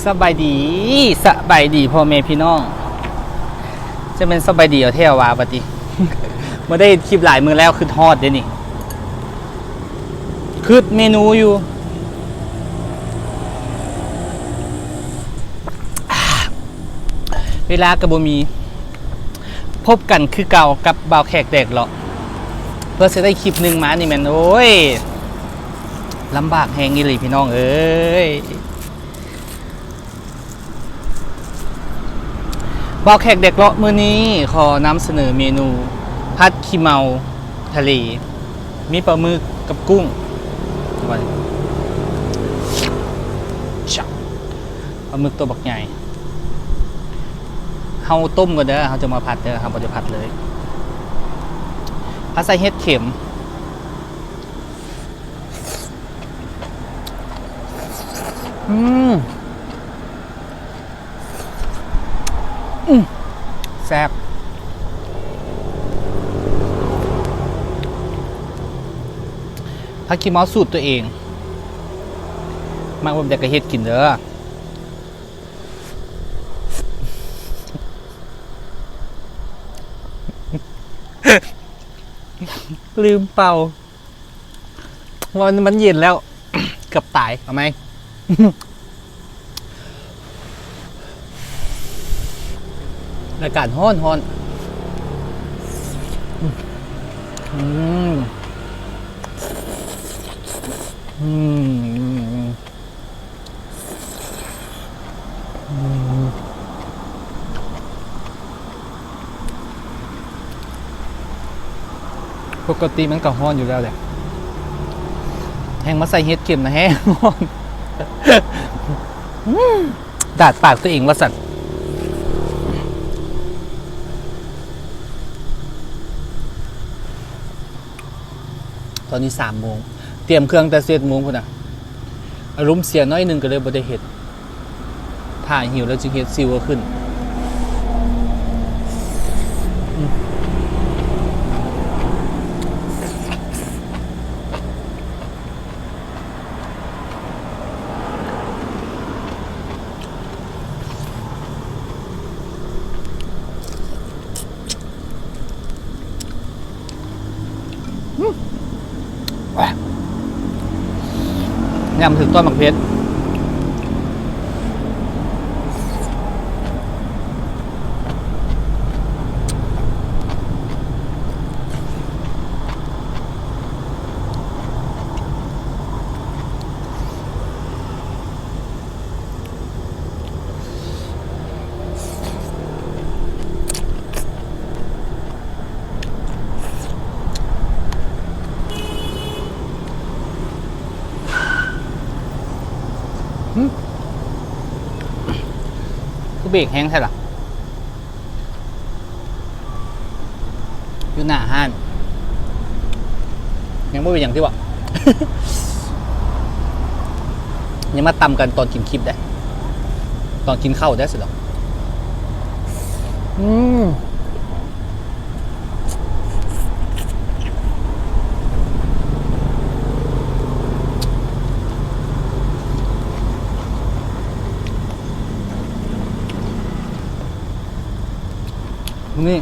สบายดีสบายดีพ่อแม่พี่น้องจะเป็นสบายดีเอาเที่ยววาปฏิมาได้คลิปหลายมือแล้วคือทอดเดี๋ยวนี้คือเมนูอยู่เวลากระบมีพบกันคือเก่ากับบ่าวแขกแดกเหรอเพื่อจะได้คลิปหนึ่งมานี่แมนโอ้ยลำบากแหงนี่เลยพี่น้องเอ้ยบ่าวแขกเด็กเลาะมื้อนี้ขอนำเสนอเมนูผัดขี้เมาทะเลมีปลาหมึกกับกุ้งปลาหมึกตัวบักใหญ่เฮาต้มก่อนเด้อเฮาจะมาผัดเด้อเฮาบ่ได้ผัดเลยผัดใส่เห็ดเข็มแซ่บผัดขี้เมาสูตรตัวเองมาผมจะกระเฮ็ดกินเด้อลืมเป่าวันมันเย็นแล้วเกือบตายเอาไหมอากาศร้อนปกติมันก็ร้อนอยู่แล้วแหละแห้งมาใส่เห็ดเข็มนะแห้งร้อนดาดปากตัวเองว่าสั่นตอนนี้3 โมงเตรียมเครื่องแต่11 โมงพุ่นน่ะอารมณ์เสียน้อยหนึ่งก็เลยบ่ได้เห็ดถ่ายหิวแล้วจึงเห็ดซิวก็ขึ้นยำถึงต้นหมักเพชรก็เบรกแห้งใช่หรออยู่หน้าห้านยังไม่เป็นอย่างที่บอก ยังมาตำกันตอนกินคลิปได้ตอนกินข้าวได้สิหรอนี่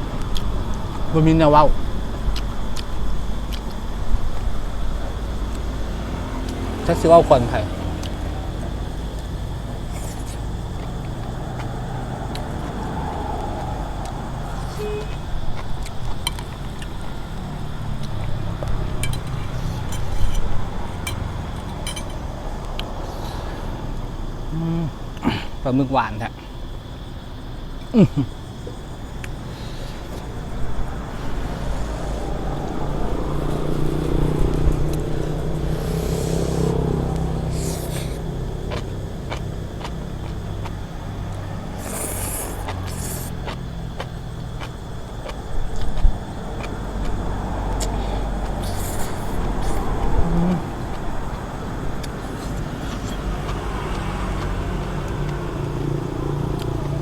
บะหมี่แนวว้าวถ้าซื้อว้าวคนไทยปลาหมึกหวานแท้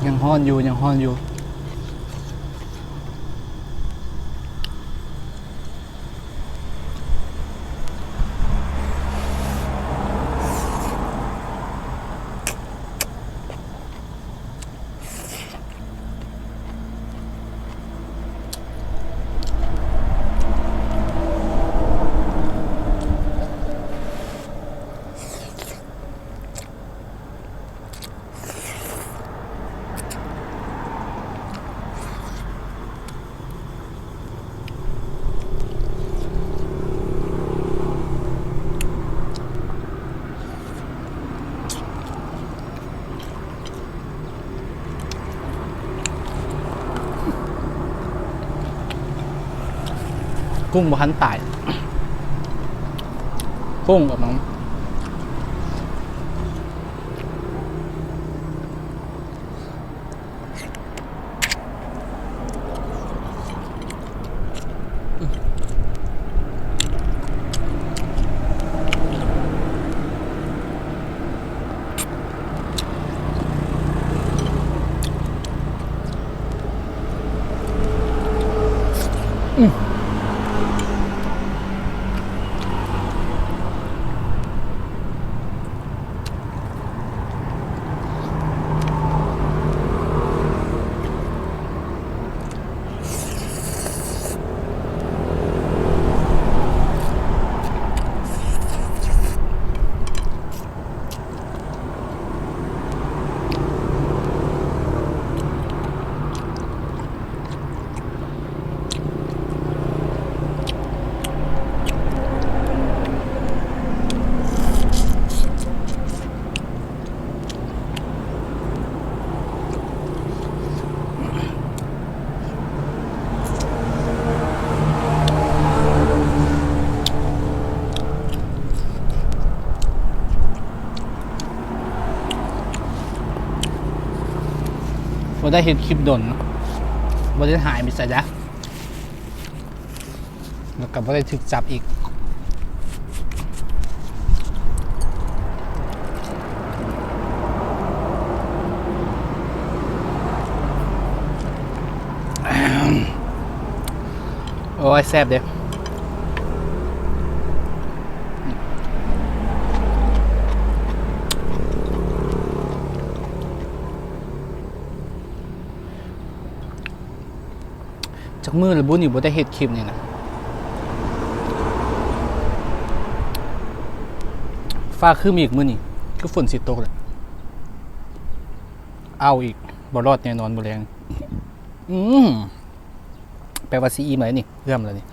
ยังฮ้อนอยู่ อ กุ้งบ่ทันตายกุ้งกับมันบ่ได้เห็นคลิปดนบ่ได้หายไปซะจ้ะแล้วก็บ่ได้ถูกจับอีกโอ้ยแซ่บเด้จากมือหรือบุญอยู่บ่ได้เฮ็ดคลิปนี่นะฟ้าคืมอีกมื้อนี่คือฝนสิตกแหละเอาอีกบ่รอดแน่นอนบ่แรงแปลว่าซีอีไหมนี่เริ่มแล้วนี่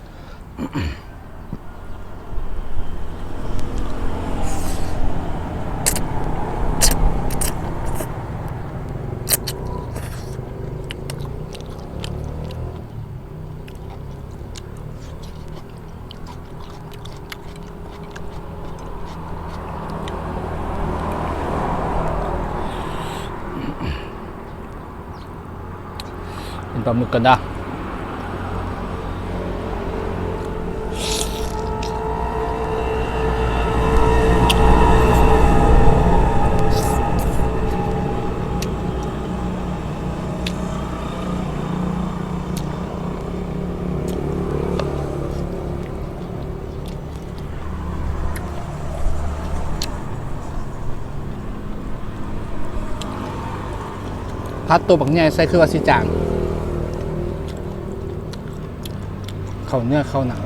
เป็นปลาหมึกกันด้ะพัดตัวบักใหญ่ใส่คือว่าสิจางเข้าเนื้อเข้าหนัง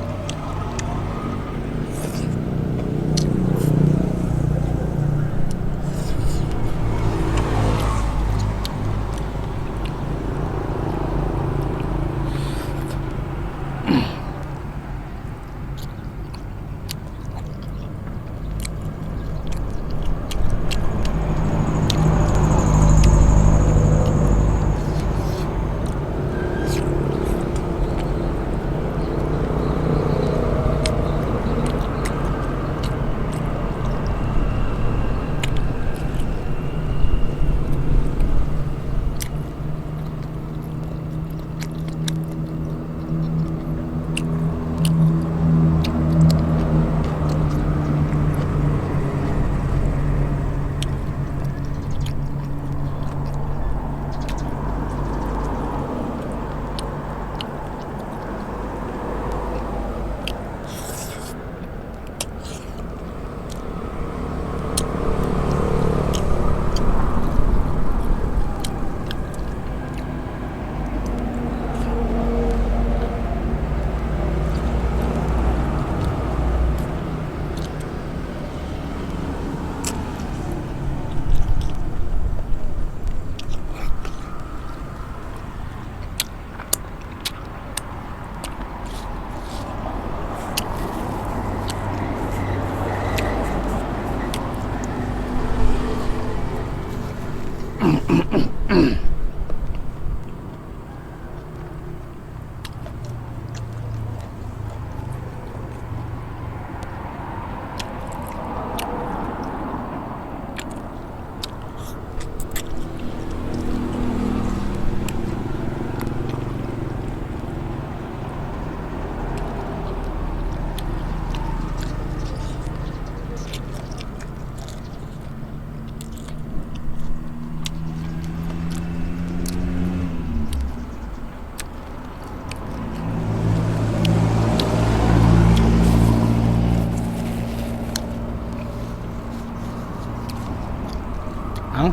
อัง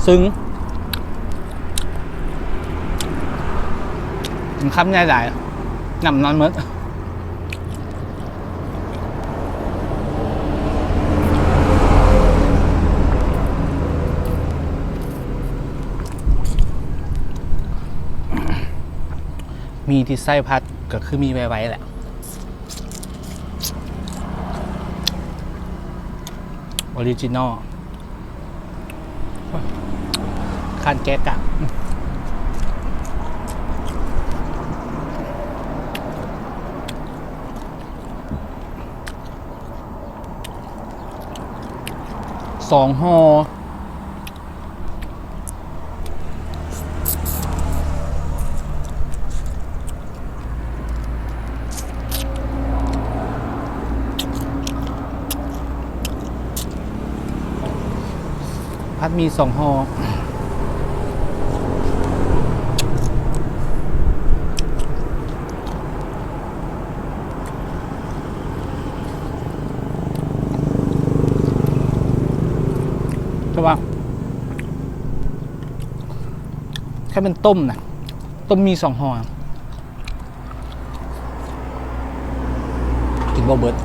ซึ้งมันคำง่ายได้นำนอนเมื่อมีที่ไส้พัดก็คือมีไว้แหละออริจินอลคันแก๊กอะ2 ห่อพัดมี2 ห่อใช่ปะแค่เป็นต้มนะต้มมี2 ห่อกินบ่เบิด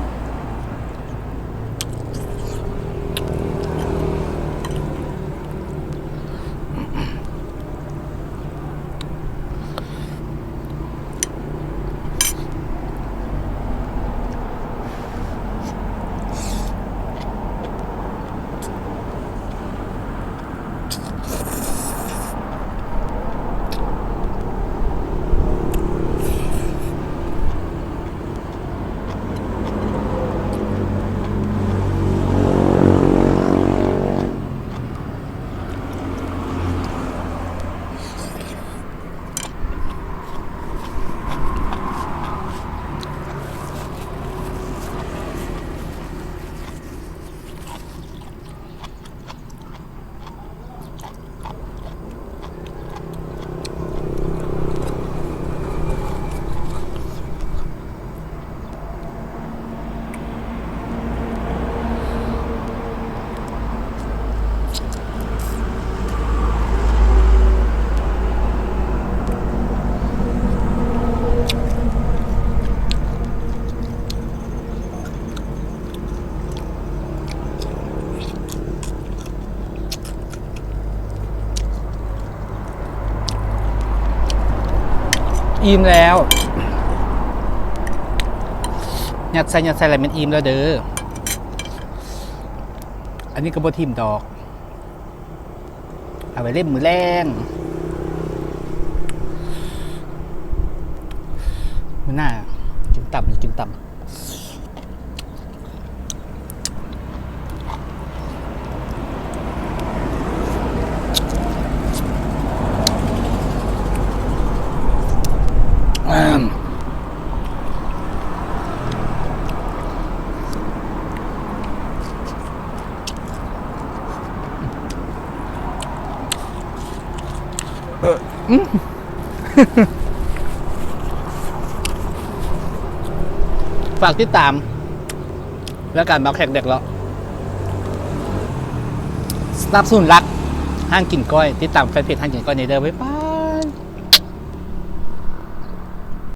อิ่มแล้วยัดใส่อะไรมันอิ่มแล้วเด้ออันนี้ก็บ่ทิ่มดอกเอาไปเล่มมือแรงมือหน้ากินตับกินตับฝากติดตาม และการบักแขกเด็กแล้วสนับสนุนรักห้างกินก้อยติดตามแฟนเพจห้างกินก้อยในเด้อบ๊ายบาย